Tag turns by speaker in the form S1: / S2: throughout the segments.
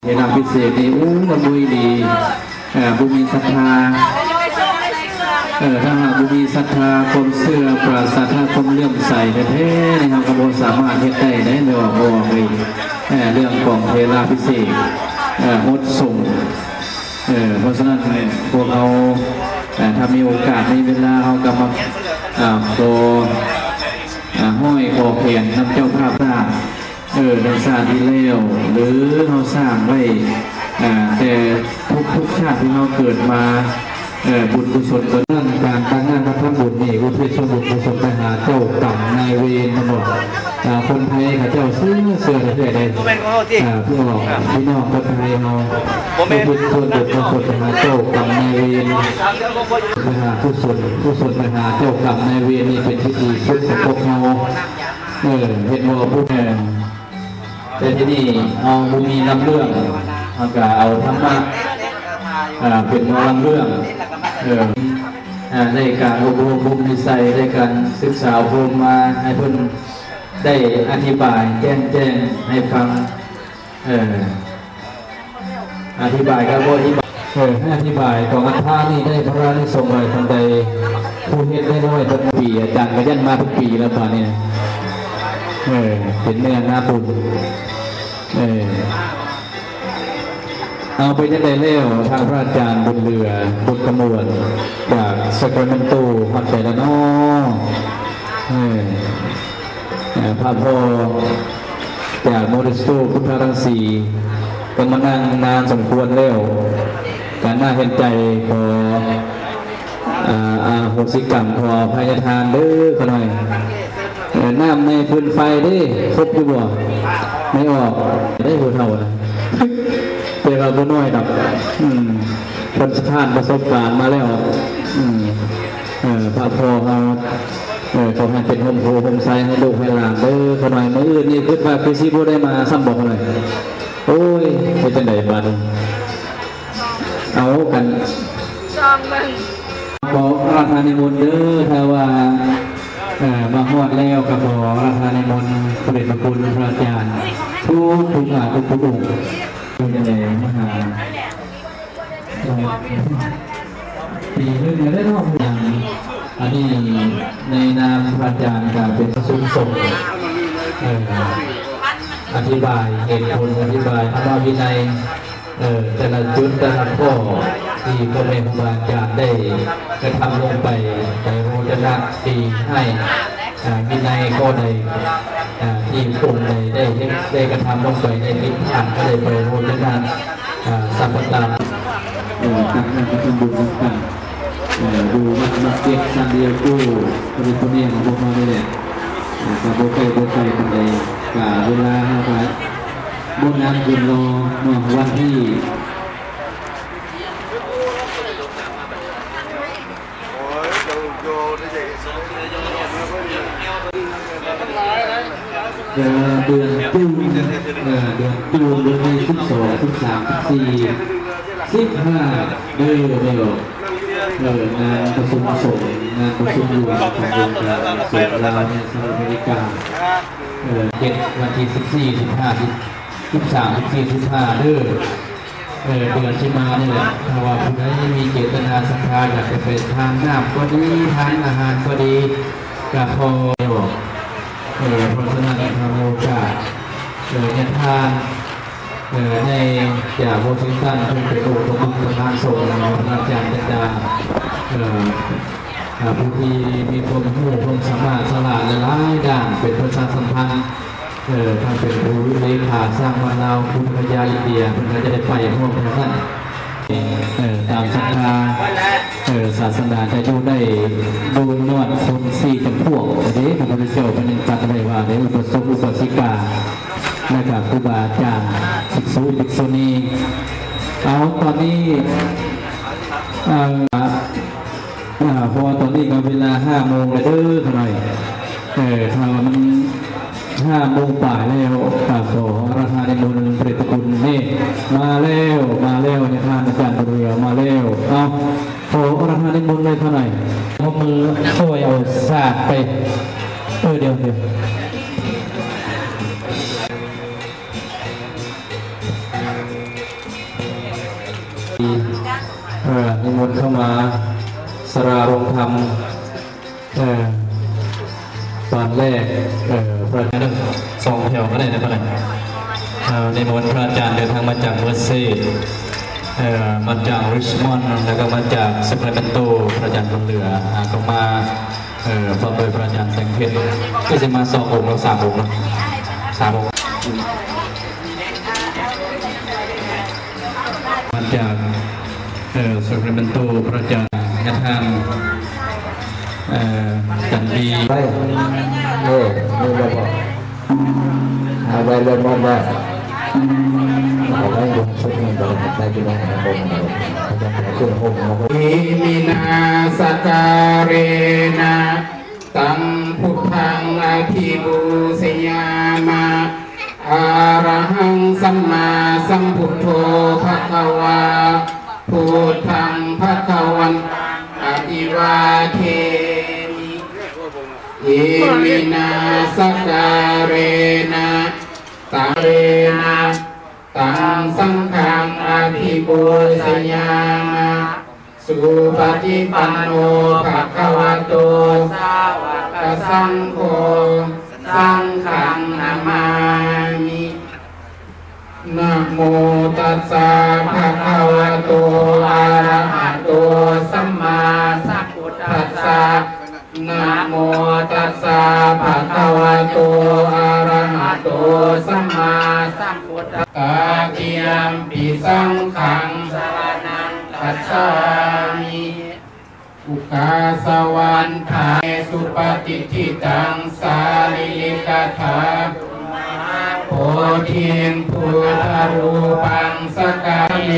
S1: เวลาพิเศษนี่ละมุยดีบุมีศรัทธาถ้าหากบุมีศรัทธาความเชื่อปราศจากความเลื่อมใสแท้ๆนะครับกระบวนสามารถเฮ็ดได้ในเรื่องของเวลาพิเศษงดส่งเพราะฉะนั้นพวกเราถ้ามีโอกาสในเวลาเรากำลังโตห้อยคอแขนน้ำเจ้าภาพสร้างในชาติที่แล้วหรือเราสร้างไว้แต่ทุกชาติที่เราเกิดมาบุญกุศลก็เรื่องการตั้งงานพระพุทธบุญนี่อุทิศส่วนบุญกุศลไปหาเจ้ากรรมนายเวรทั้งหมดคนไทยข้าเจ้าเสื้อเท่ใดเพื่อพี่น้องคนไทยเราอุทิศส่วนบุญกุศลไปหาเจ้ากรรมนายเวรไปหากุศลไปหาเจ้ากรรมนายเวรนี่เป็นพิธีพุทธของพวกเราเห็นว่าพูดแต่ที่นี่เอาบุมีลำเรื่องเอาธรรมะเป็นลำเรื่องในการอบรมบุญนิสัยในการศึกษาอบรมมาให้เพิ่นได้อธิบายแจ้งให้ฟังอธิบายก็บ่ให้อธิบายของอัฏฐานี่ได้พระราชสงฆ์อะไรทันใดผู้เฮ็ดได้น้อยทุกปีอาจารย์ก็ยันมาทุกปีแล้วตอนนี้เป็นเนื้อหน้าปุ่นเอาไปจะได้เล่วทางพระอาจารย์บนเรือบุญกมวลจากสกลนตูหัดใจละน้อพระพ่อจากโมเดสโตพุทธรังสีเป็นมานั่งนานสมควรแล้วการน่าเห็นใจขอโหสิกรรมขอพยทานเด้อขน่อยน้ำในพื้นไฟได้ครบอยู่บ่ไม่ออกได้หัวเท่านะแต่เราก็น้อยดับคนสถานประสบการณ์มาแล้วพระพ่อเขาขอให้เป็นโฮมโพโฮมไซให้ลูกให้หลานเด้อขน่อยเมื่ออื่นนี่คิดว่าคือซีโบได้มาซ้ำบอกเลยโอ้ยเป็นจังไดบ้างเอากันบอกราชานิมนต์เด้อถ้าว่ามาฮอดแล้วกับบอกราชานิมนต์พระเดชพระคุณพระอาจารย์ทุกองค์เป็นจังไดมหาปีนึงได้รอบอย่างอันนี้ในนามพระอาจารย์การเป็นสุนทรงอธิบายเหตุผลอธิบายธรรมวินัยแต่ละจุดแต่ละข้อที่พระเมรุอาจารย์ได้กระทำลงไปในโมจนะตีให้วินัยข้อใดที่องค์ใดได้กระทำลงไปในทิศทางก็ได้ไปโมจนะสัมปทานตั้งนั่งทำบุญกันดูมาเก็บสันเดียวกู้เป็นคนนี้ของพวกเราเนี่ยกับโบไก่กันเลยกับเวลาครับบนนั้นยืนรอวันที่เดือนตูนเดือนที่12 13 14 15เดือนงานประชุมส่งงานประชุมรวมขององค์การส่งลาวในสหรัฐอเมริกาวันที่14 15 13 14 15เดือนที่มานี่แหละถ้าว่าผู้ใดมีเจตนาศรัทธาอยากจะไปทานน้ำก็ดีทานอาหารก็ดีกับพอเพราะฉะนั้นทำโอกาสเนี่ยทานในจากวอชิงตันเพื่อเป็นโอทบุญประธานส่งอาจารย์ดาผู้ที่มีความสามารถสละหลายด้านเป็นประชาสัมพันธ์ท่านเป็นผู้เลขาสร้างวันเราคุณพญาอินเดียเพื่อจะได้ไปร่วมท่านตามศรัทธาศาสนาจะอยู่ได้ดูนวดคน4 จำพวกนี้พระพุทธเจ้าเป็นตัดไว้ว่าในอุปสมบทอุปสิกานะครับครูบาอาจารย์ภิกษุณีเอาตอนนี้พอตอนนี้ก็เวลา5 โมงแล้วเท่าไหร่ถ้ามัน5 โมงป่ายแล้วขอราชาในมณฑลเปรตกุลนี่มาแล้วในทางอาจารย์เรือมาแล้วเอาขอราชาในมณฑลเลยเท่าไหร่เอามือช่วยเอาสาดไปเดี๋ยว เข้ามาสราโรงธรรมตอนแรกพระอาจารย์สองแถวก็ได้นะพระอาจารย์ในมณฑลพระอาจารย์เดินทางมาจากเมอร์เซย์มาจากริชมอนด์แล้วก็มาจากซัคราเมนโตพระอาจารย์บนเรือก็มาพร้อมโดยพระอาจารย์แสงเพชรก็จะมา2 องค์แล้ว3 องค์แล้ว3 องค์มาจากซัคราเมนโตพระอาจารย์กระทำจันดี
S2: ไปนี่เราบอกเอาไว้เริ่มมองได้เอาไว้ลงชุดนี้เราได้ที่ไหนเราบอกเราจะหาเครื่องห่มเราก็
S3: อิมินาสการเรนะตังพุทธังอภิบูสยามะอะระหังสัมมาสัมพุทโธภควาพุทธังภควันอภิวาเทมิอิมินาสการเรนะตังเรนะตังสังฆังอภิปูชยามะสุปฏิปันโนภะคะวะโตสาวกสังโฆสังฆังนามามินะโมตัสสะภะคะวะโตอะระหะโตสัมมาสัมพุทธัสสะนะโมตัสสะภะคะวะโตอะระหะโตสัมมาสัมพุทธัสสะตาติยัมปิสังฆังสรณังคัจฉามิอุกาสวันทาสุปฏิทิตังสาลิลิกถาโพธิงพุทธรูปังสกาเล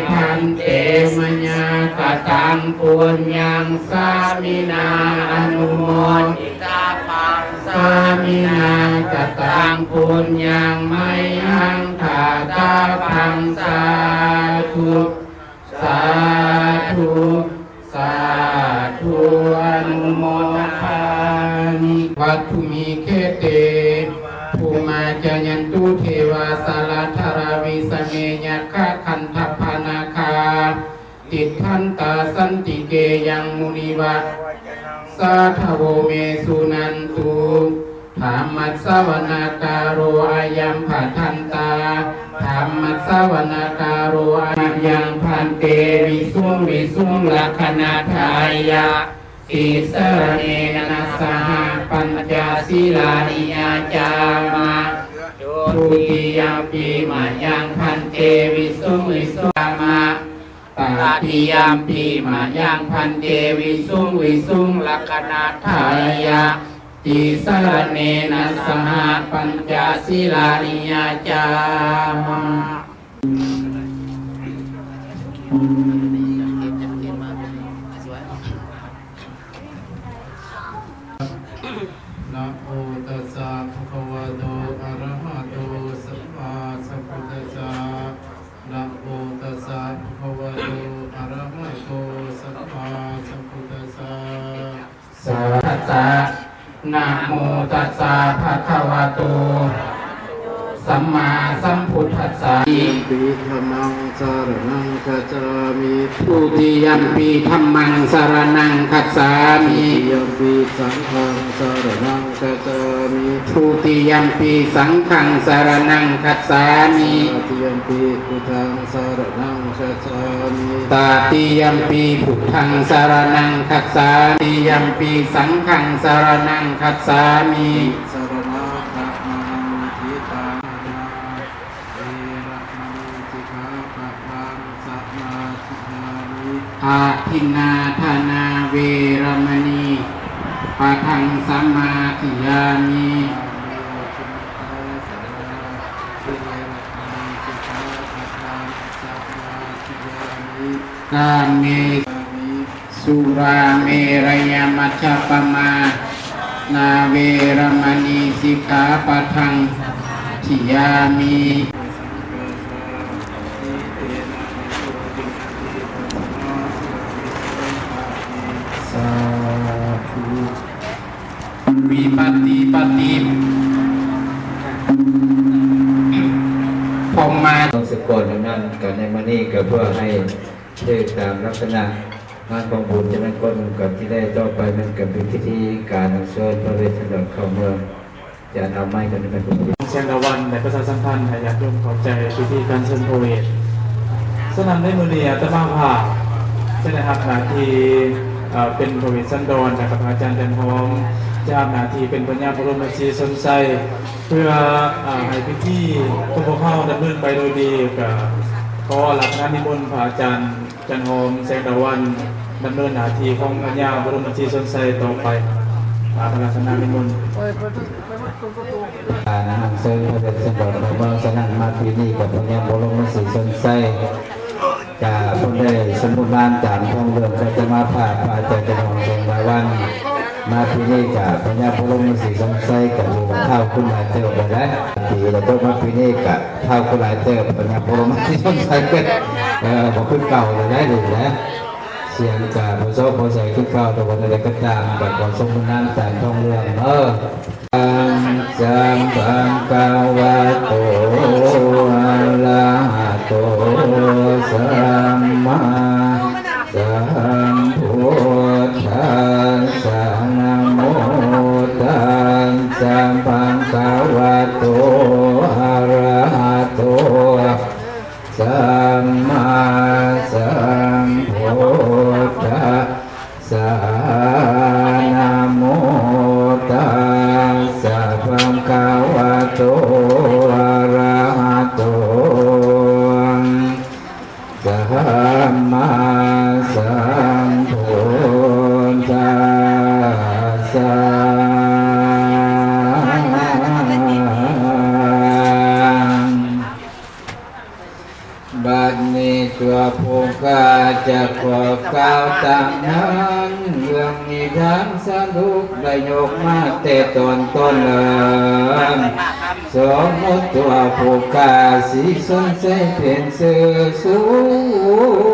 S3: พันเตมญากตังปุญญังสามินาอนุโมทิตาปังสามินากตังปุญญังไมหังถาตาปังสาธุสาธุสาธุอนุโมทามิวัตถุมิเคเตภูมาจายันตุเทวาสาลธาราวิสเมญคาคันทพานาคาติทันตาสันติเกยังมุนิวัตสาทโวเมสุนันตุธรรมัสสวนาการโรอายัมผัทันตาธรรมัสสวนาการโรอายังพันเตวิสุงลักขณาทายะติสรเนนะสหปัญจศีลานิยาจามะทุติยมปีมายังพันเตวิสุมะตติยมปีมายังพันเตวิสุงลักขณาทายะติสรเนนะสหปัญจศีลานิยาจามะนะโมตัสสะภะคะวะโตอะระหะโตสัมมาสัมพุทธัสสะนะโมตัสสะภะคะวะโตอะระหะโตสัมมาสัมพุทธัสสะสัพพะนะโมตัสสะภะคะวะโตสัมมาสัมพุทธัสสะ
S2: ปีธัมมังสารนังคัจฉามิ
S3: ทุติยัมปีธัมมังสรณังคัจฉามิ
S2: ทุติยัมปีสังฆังสารนังคัจฉามิ
S3: ทุติยัมปีสังฆังสรณังคัจฉามิ
S2: ตติยัมปีพุทธังสารนังคัจฉามิ
S3: ตติยัมปีพุทธังสรณังคัจฉามิยัมปีสังฆังสรณังคัจฉามิ
S2: สรณะภะมังทิตา
S3: อาทินนาธนาเวรมณีปะทังสัมมาทิยามิกาเมสุราเมรยมัชฌปมานาเวรมณีสิกขาปะทังทิยามิวิปฏิปฏิพมมา
S2: ต้องสะกดนั้นกันในมานี่ก็เพื่อให้เชื่อตามลักษณะ งานของบุญจะเป็นคนกับที่ได้ต่อไปมันกับเป็นพิธีการเชิญพระเวสสันดรเข้าเมืองจะเอาไม้กันเป็นผู้
S1: เชียงตะวันในประชาสัมพันธ์ให้ญาติโยมเข้าใจพิธีการเชิญพระเวทสนามในมือเนียตะมาผ่าเช่นนะครับนาทีเป็นพระเวสสันดรกับอาจารย์จันทร์หอมจะทำนาทีเป็นปัญญาพระบรมชีสนไซเพื่อให้พิธีทุกพวกเข้าดำเนินไปโดยดีกับขอหลักงานนิมนต์พระอาจารย์จันทร์หอมแสงตะวันดำเนินนาทีของปัญญาพระบรมชีสนไซต่อไปพระราชนานิมนต์
S2: นำเสนอพระเวสสันดรของเมืองสนั่นมาปีนี้กับพระยาบรมศรีสนไซจากพระได้สมุทรบานจามทองเรืองก็จะมาผ่าพระอาจารย์จันทร์หอมแสงตะวันมาปีนี้กับพระยาบรมศรีสนไซกับหลวงเท่าคุณหลายเติบไปแล้วปีเราต้องมาปีนี้กับเท่าคุณหลายเติบพระยาบรมศรีสนไซก็บอกขึ้นเก่าเลยได้เลยนะเสียงจากพระโสพระใสขึ้นเก่าแต่วันอะไรก็ตามกับก่อนสมุทรบานจามทองเรืองสัมปังกาวะโตอะระหะโตสัมมาสัมพุทธัสสะนะโมตัสสะสัมปังกาวะโตอะระหะโตสัมมาสัมพุทธัสสะนะโมตัสสะภะคะวะโตอะระหะโตสัมมาสัมพุทธัสสะบัดนี้ตัวผู้กาจะขอกล่าวตามนั้นเรื่องนิทานสนุกได้ยกมาแต่ตอนต้นเลยสมมติตัวผู้กาสีสนใจเพียนสื่อสู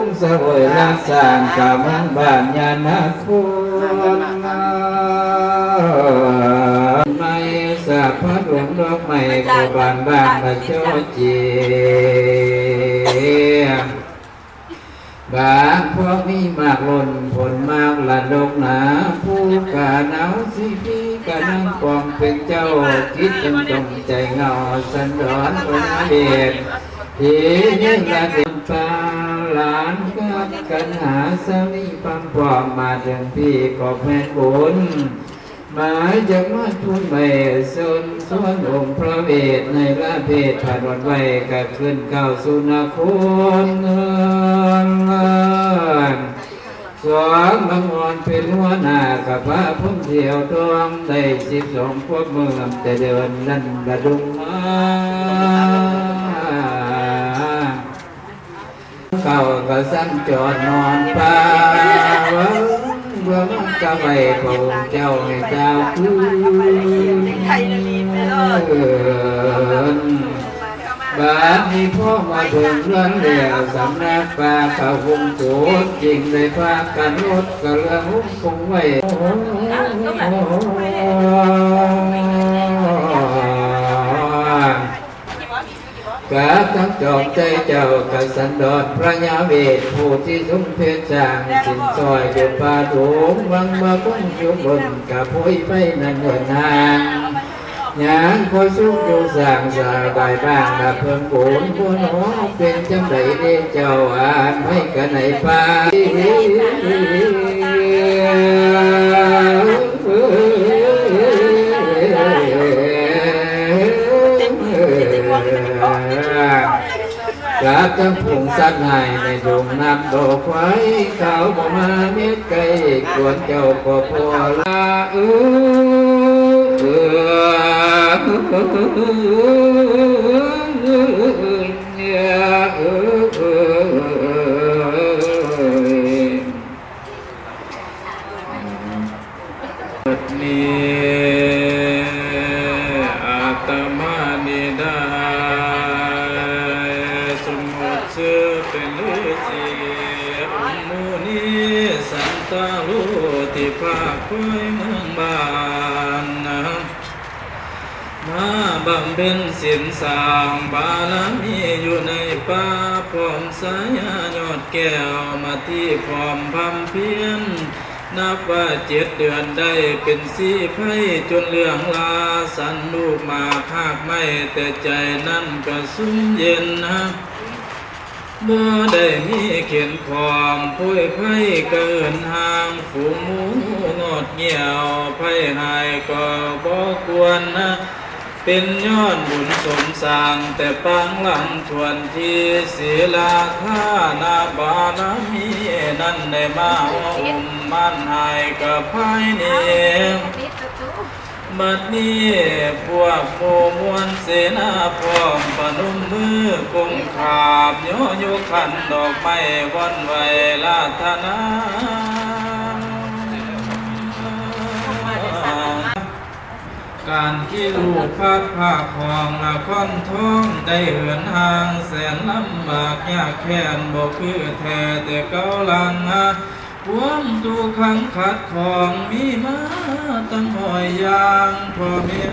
S2: งสวยรักษากำลังบ้านยานาคุณไม่สัพพะดวงดอกไม้ก็บานบานมาเจ้าจีบางพวกมีมากล้นผลมากละดกหนาผู้กาหนาวสิพี่กานั่งกองเป็นเจ้าคิดจนจงใจเงาสันดอนองค์เดชทีนี้ละเด็กปลาหลานกับกันหาสามีปั๊มปอมมาถึงพี่ก็แม่บุญหมายจะมาทุนใบสนสวนองค์พระเวทในละเพศผ่านวันไว้กับขึ้นเก้าสุนาคุณสองบางอ่อนเป็นหัวหน้ากับพระพุ่มเที่ยวทองได้12 พวกเมืองแต่เดินนั่นระดุงมาเก่าก็สั่งจอดนอนป่าเมื่อมันก็ไปพระองค์เจ้าให้เจ้าคืนบาดนี้พ่อมาถึงเรื่องเดียวสำนักป่าเขาวงโสดจริงได้พากันรถก็เรื่องหุ้มคงไว้กะทั้งจอมใจเจ้ากะสันดอนพระยาเวทผู้ที่ทุ่มเพชรจางสินซอยอยู่ป่าโถงวังมาคงอยู่บนกะพุยไปนั่นเหินห่างยางคอยสุขอยู่สร้างสาบายบ้างละเพิ่งบุญผู้น้องเป็นจำไดเด้เจ้าอ่านไม่กันไหนป่ากราบทั้งผงสัตว์ให้ในดงน้ำดอกไว้เขาบ่มาเม็ดไก่กวนเจ้าก็พอละภาคคอยเมืองบ้านมาบำเพ็ญศีลสร้างบารมีอยู่ในป่าพร้อมสายยอด
S1: แก้วมาที่พร้อมพำเพียนนับว่า7 เดือนได้เป็นสีไผ่จนเรื่องลาสันลูกมาภาคไม่แต่ใจนั่นก็สุ่มเย็นนะบ่ได้มีเขียนความพุ้ยไผ่เกินห่างฝูงหมูงอดเงี่ยวไผ่หายก็บ่ควรนะเป็นย้อนบุญสมสร้างแต่ปางหลังชวนที่ศีลาธานาบารมีนั่นได้มาอุ้มมันหายกับภายนี้บัดนี้พวกโมมวลเสนาพร้อมปนุมมือกุมขาบโยโยขันดอกไม้วันไหวลาธนาการที่ลูกพัดผ้าของละครท้องได้เหินห่างแสนลำบากยากแค้นบ่คือแท้แต่เก่าลังหวมตูขังขัดของมีมาตั้งหอยยางพ่อแม่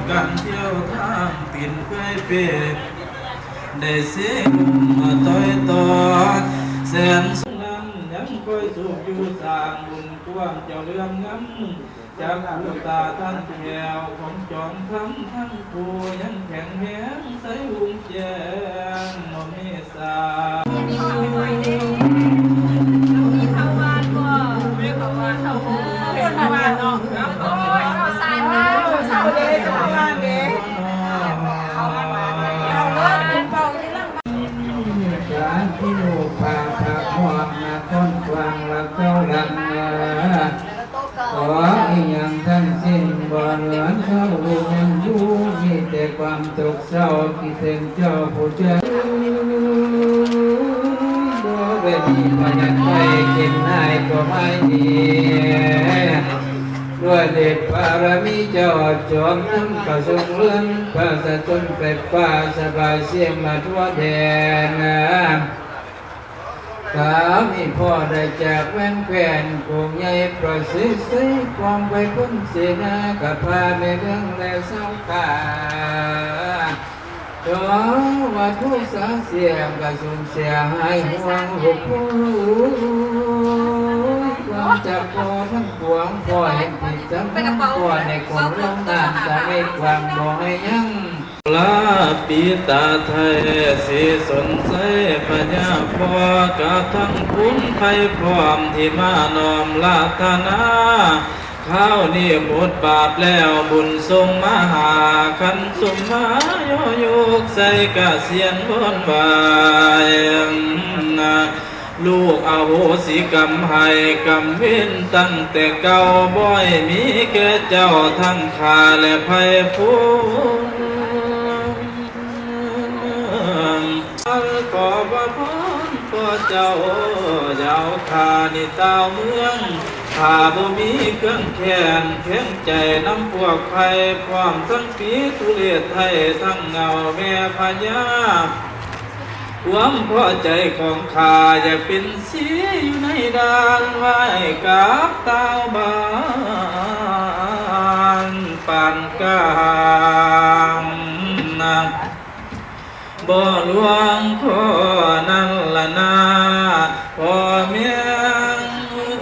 S1: การเที่ยวทางปิ่นเปื่อยเปได้เสียงมาต่อยต่อแสนสุนันยังคอยสูบอยู่สร้างบุญกว้างเจ้าเรื่องงั้นจากลูกตาท่านแถวของจอมทั้งผู้ยังแข็งแรงใส่หุ่นแจงโนเมสา
S4: มีเข้าวานก็ไม่เข้าวานเข้าวานเนาะเข้าสายมาเข้าเลยเข้าวานเด้
S2: การที่ลูกพาขับหอบนาคนกวางละเจ้าลังขออีกอย่างทั้งสิ้นบ่เหลือเขาลูกยังอยู่มีแต่ความตกเศร้าคิดถึงเจ้าผู้เจ้าบ่เป็นพยัญชนะกินนายก็ไม่ดีด้วยเด็ดบารมีเจ้าจอมน้ำประสงเลื่อนพระสะตุนเป็ดป่าสบายเสียงมาทั่วแดนสามีพ่อได้จากแว่นแควนกงใหญ่ประสิทธิ์ใส่ความไปพ้นเสนากับพาในเรื่องและเศร้าตาจอว่าทุกสาเสียงกระสุนเสียหายห่วงหุบหูความจับคอทั้งปวงพ่อเห็นผิดจำทั้งพ่อในความร้องนานจะไม่ความบ่ให้ยัง
S1: ลาปีตาไทยสีสนใจพญาพ่อกับทั้งคุณไพพร้อมที่มานอมลาธนาข้าวนี่หมดบาปแล้วบุญทรงมาหาขันสมมาโยโยกใส่กะเสียนบนบายลูกอโหสิกรรมให้กรรมเว้นตั้งแต่เก่าบ่อยมีแก่เจ้าทั้งข้าและไพผู้ขอพระพรพ่อเจ้าเจ้าข้านิเต้าเมืองข้าบ่มีเครื่องแขนแข็งใจน้ำพวกไผ่ความทั้งปีทุเรศไทยทั้งเงาแม่พญาความพอใจของข้าอย่าเป็นสีอยู่ในดานไว้กับเต้าบานปานกลางบ่หลวงพ่อนั่นละนาพ่อเมียงเ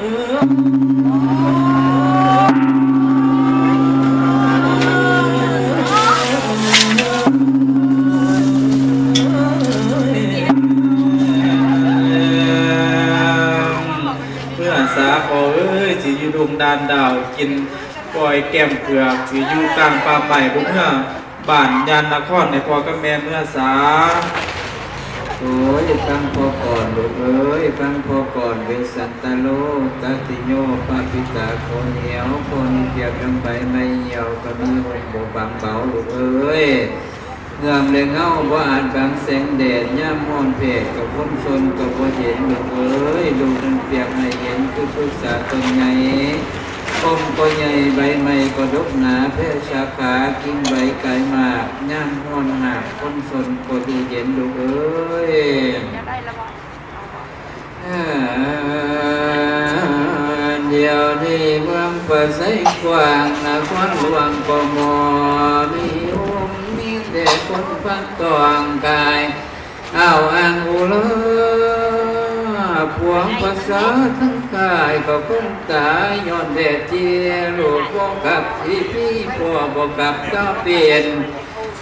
S1: พื่อสาขอสิอยู่ดวงดานดาวกินปล่อยแก้มเผือกสิอยู่กลางป่าใหม่บุกเมื่อบ้านยานนครในพ่อกับแม่เมื่อสา
S2: โอ้ยฟังพอก่อนลูกเอ้ยฟังพอก่อนเวสันตโลตัติโยปาปิตาโคเหนียวโคนิเปียกลงไปไม่เหี่ยวก็มีหกโบบางเบาลูกเอ้ยเงื่อมเลยเงาว่าอาจบางแสงแดดย่ำมอนเพศกับพ้นชนกับว่าเห็นลูกเอ้ยลูกนั้นเปียกไม่เห็นคือพุทธาตนไงก้มก็ใหญ่ใบไม้ก็ดกหนาเพศชาขากินใบไก่มากย่างห้อนหักพ้นชนก็ดูเย็นลูกเอ้ยเย ดียวนี้เมืองประไสกว้างนครหลวงกมมีองค์มีแต่คนฟังตองกายเอาอังอุลพวงภาษาทั้งกายก็คงตายย้อนแดดเจียลูกบ่กับที่พี่พ่อบ่กับก็เปลี่ยน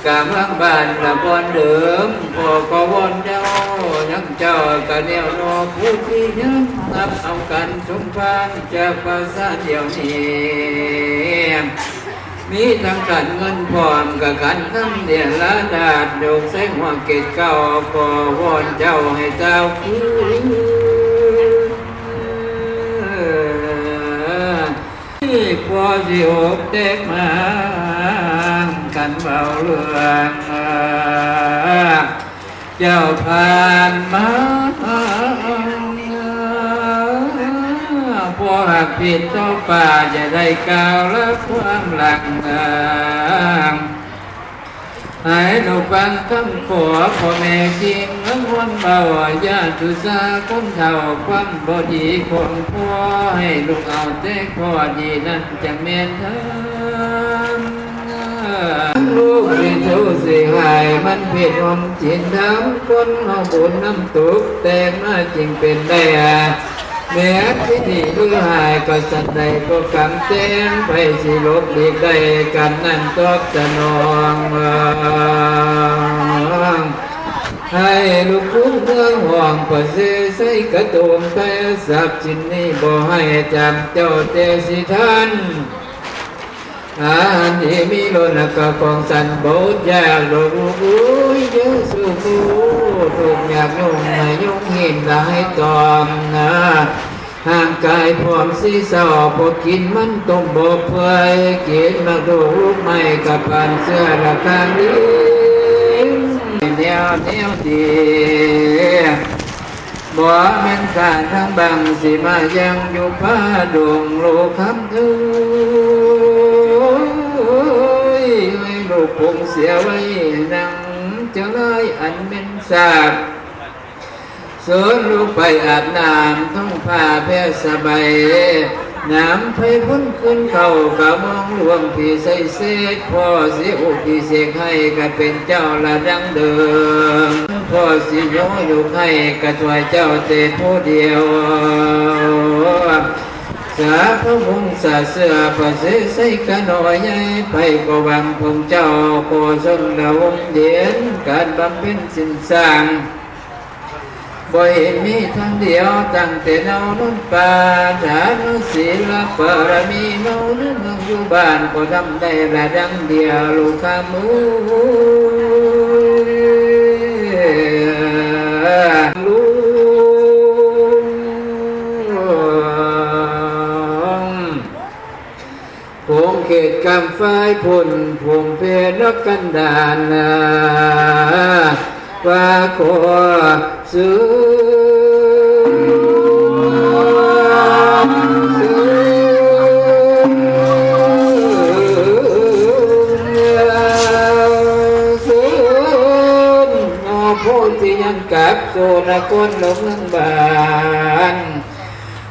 S2: กาพังบ้านละบอนเดิมพ่อก็วอนเจ้ายังเจ้าก็แนวนอผู้ที่ยังนับเอากันสมพันจากภาษาเดียวนี้มีทั้งการเงินพร้อมกับการคำเดียละดาดโยกแสงหัวเกตเก่าพอวอนเจ้าให้เจ้าคืนพอสิอบเด็กมากันเบาเรื่องเจ้าผ่านมาพอหักผิดต่อป่าจะได้ก้าวและความหลังให้หนูฟังคำขอพ่อแม่จริงแล้ววันเบาญาติสาคนเท่าความบดีของพ่อให้ลูกเอาแต่พ่อดีนั้นจะเมียนเธอลูกที่ทุกสิ่งหายมันผิดความจิตน้ำคนเอาบุญน้ำตุกแต่มาจริงเป็นได้แม้ที่นี่หรือหายก็สันใดก็กำเต้นไปสิลบหลีกได้กันนั่นตอบสนองให้ลูกคุ้มเมืองห่วงก็ซื้อใส่กระตุมไปสับสินนี้บ่ให้จำเจ้าเตสิทันอาหารที่มีโลนักของสันบูดยากโลกุยเยอะสู้กูถูกอยากยุ่งให้ยุ่งหินละให้ตอมนะห่างกายพร้อมสีสอพอกินมันต้มบ่เพื่อยกินมาดูลูกไม่กับปานเสื้อละข้างนี้แนวดีบ่แม่นการทั้งบังสิมายังอยู่ผ้าดวงโลกคำคืลูกคงเสียไว้นั่งจะเลยอันเป็นสาบสวนลูกไปอาบน้ำต้องผ้าแพร่สบายน้ำไฟพ้นขึ้นเข้ากะมองหลวงพี่ใส่เศษพ่อสิอุทิเสกให้ก็เป็นเจ้าละดังเดิมพ่อสิโยอยู่ให้ก็ถวายเจ้าเตผู้เดียวสาพระวงศ์สาเสือประเสริฐใส่กันหน่อยใหญ่ไปก็วังพงเจ้าโกศลดาวงเดียนการบำเพ็ญสินสร้างบ่เห็นมีทางเดียวตั้งแต่เนานุ่นป่าฐานศีลปรมีเนานุ่นอยู่บ้านก็ทำได้ละดังเดียวลูกขามูเขตกำไฟพุ่นผมเพนกกันดานว่าขอซื้อโพธิยังกับโซนคนลงนั่งบาน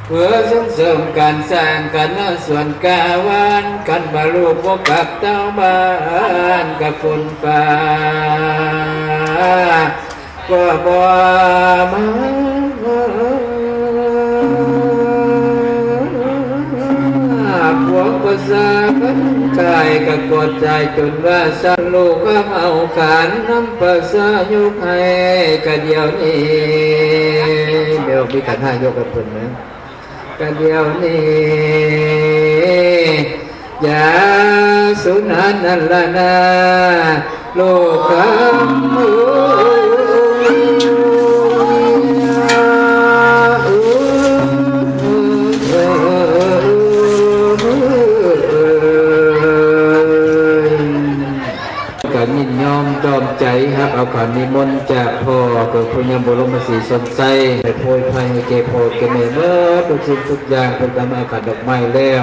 S2: เพื่อส่งเสริมการสร้างกันส่วนกาวานกันบรรลุพบกับเต้าบ้านกับคนป่าก็บ่มาพวกภาษาพันกายกับกดใจจนว่าสลูกก็เอาขานน้ำภาษายกให้กันเดียวนี้เดี๋ยวมีขันห้ายกกับคนนะกันเดียวนี้อย่าสุนันนั่นละนะโลกคำการยินยอมจอมใจครับเอาขอนิมนต์จากพ่อเกิดพญาบรมศรีสนใจให้โพยภัยให้เก็บโพยเก็บเมื่อทุกสิ่งทุกอย่างเป็นตามอากาศดอกไม้แล้ว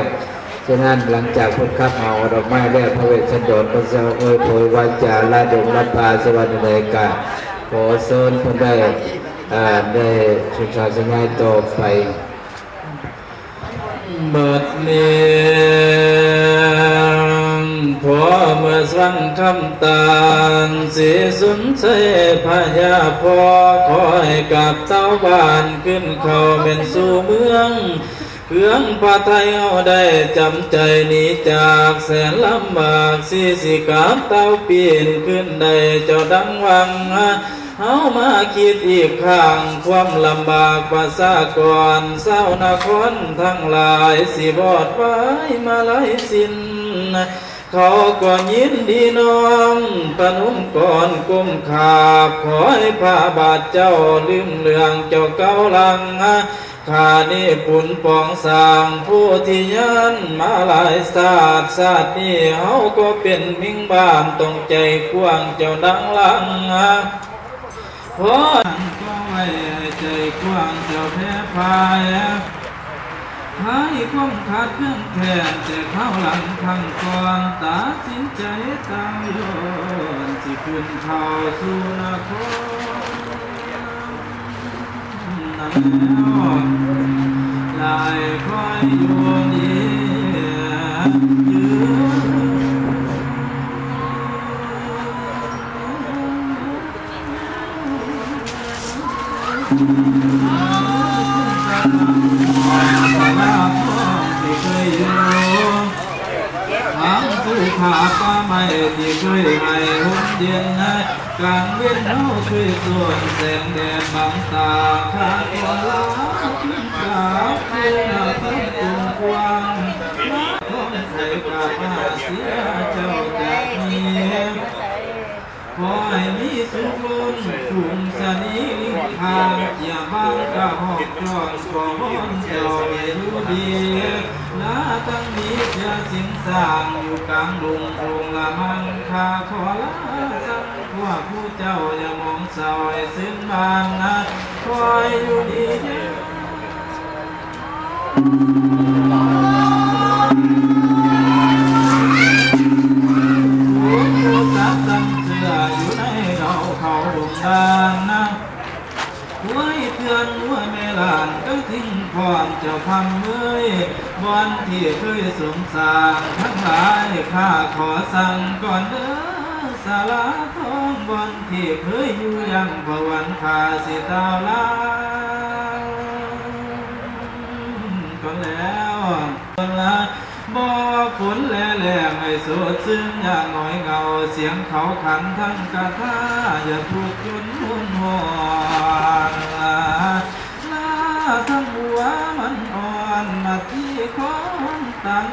S2: ฉะนั้นหลังจากพุทธคับเอาดอกไม้แล้วพระเวชสันดรก็จะโพยวาจาลาดงลาปาสวรรค์ในกาขอเชิญคนได้ชุมชาติสมัยต่อไป
S1: บัดนี้พอเมื่อสังคำตาลสีสุนเสพญาพอคอยกับเต้าบ้านขึ้นเขาเป็นสู่เมืองเครื่องพระไทยเอาได้จำใจหนีจากแสนลำบากสิกับเต้าปีนขึ้นได้เจ้าดังวังเอามาคิดอีกข้างความลำบากประสากรเศร้านครทั้งหลายสิบอดไว้มาไล่สิ้นเขาก็ยินดีน้อมปนุมก่อนกุมขาบขอให้พระบาทเจ้าลืมเลืองเจ้าเก้าลังข้านี่ปุนปองสางผู้ที่ยันมาหลายศาสตร์นี้เฮาก็เป็นมิ่งบ้านตรงใจกว้างเจ้าดังลังเพราะก็ไว้ใจกว้างเจ้าแพ้พายให้ความขาดเครื่องแทนแต่เข้าหลังทางก่อนตัดสินใจตามโยนสิขึ้นเข้าสู่นครนั่นแล้วลายคอยอยู่ดียืขาป้าไม่ที่เคยให้หุ่นเย็นนะกลางเว้นเขาเคยส่วนแสงแดดบังตาขาดตัวลาขึ้นกาคือหน้าทั้งตุ่มกว้างท้องใส่กามาเสียเจ้าจากนี้ขอให้มีสุขล้นสูงสนิททางอย่าบังกะหอกจอดขอพรเจ้าให้รู้ดีนาตั้งนี้จะสิงสร้างอยู่กลางดงองละมันข้าขอลาสักว่าผู้เจ้าอย่ามองสอยสิ้นบานนะคอยอยู่ดีผู้สัตว์ตั้งเสืออยู่ในเราเขาดงดานนะไว้เตือนไว้แม่หลานก็ทิ้งพรเจ้าคำเอ้ยบอนที่เคยสมสารทั้งหลายข้าขอสั่งก่อนเด้อสาราทองบอนที่เคยอยู่ยังพวันพาสิตาลาก่อนแล้วละบ่ฝนแหล่ๆไม่สดซึ้งอย่างน้อยเงาเสียงเขาขันทั้งกระทาอย่าถูกจนหุ่นหอนลาทั้งหัวมันอ่อนมาที่ของต่าง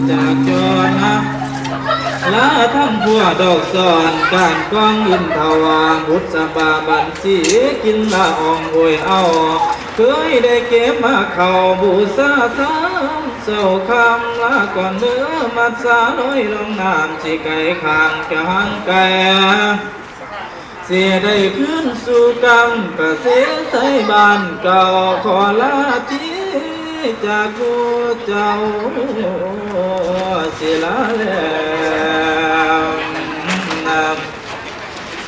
S1: จากจรนะลาทั้งผัวดอกสอนการกองอินทวางบุษบาบันสีกินละอ่องโวยเอาเคยได้เก็บมาเข่าบูชาทำเศร้าคำลาก่อนเนื้อมัดสาน้อยลงน้ำสิไก่ข้างจะหังแก่เสียได้ขึ้นสู่กรรมกะเสียใส่บ้านเก่าขอลาจีจากกูเจ้าสิลาแล้ว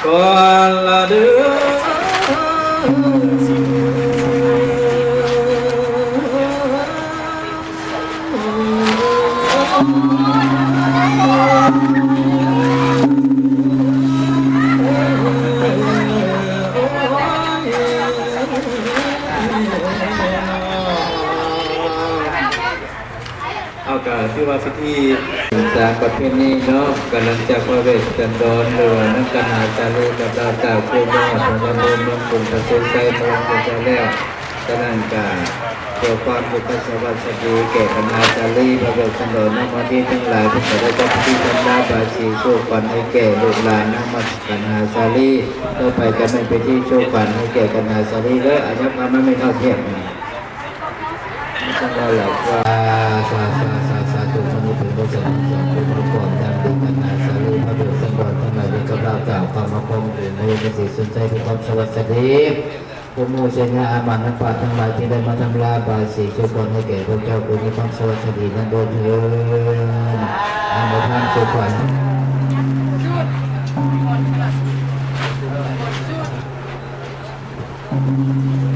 S1: ก่อนละเดือที่ว่าพิธีจากประเพณีเนาะกำลังจะพระเวสสันดรหรือนักการหาจารุกับเราจากผู้ยอดของตำบลเมืองกรุงตะกุนใจเมืองกุจะแล้วกำลังการเกี่ยวความบุคสวัสดีแก่คณาจารีพระเวสสันดรนักมาที่ทั้งหลายที่จะได้จัดพิธีทำนาบาชีโชควันให้แก่ลูกหลานนักมาคณาจารีต่อไปจะเป็นพิธีโชควันให้แก่คณาจารีแล้วอาจจะมาไม่เท่าเทียมต้องรอหลับว่าสาธุสมุทรเป็นพระสงฆ์สองผู้ประกอบดังดีกันนาสารีพระเบิดสังวรทั้งหลายเป็นกำลังเจ้าความมาคมหรือในกสิสนใจเป็นความสวัสดีผู้มูเชญาอามันนักปราชญ์ทั้งหลายที่ได้มาทำลาบาสีช่วยคนให้แก่พระเจ้าผู้มีความสวัสดีนั้นโดยเถิดอันในทางสุขวัญ
S2: อ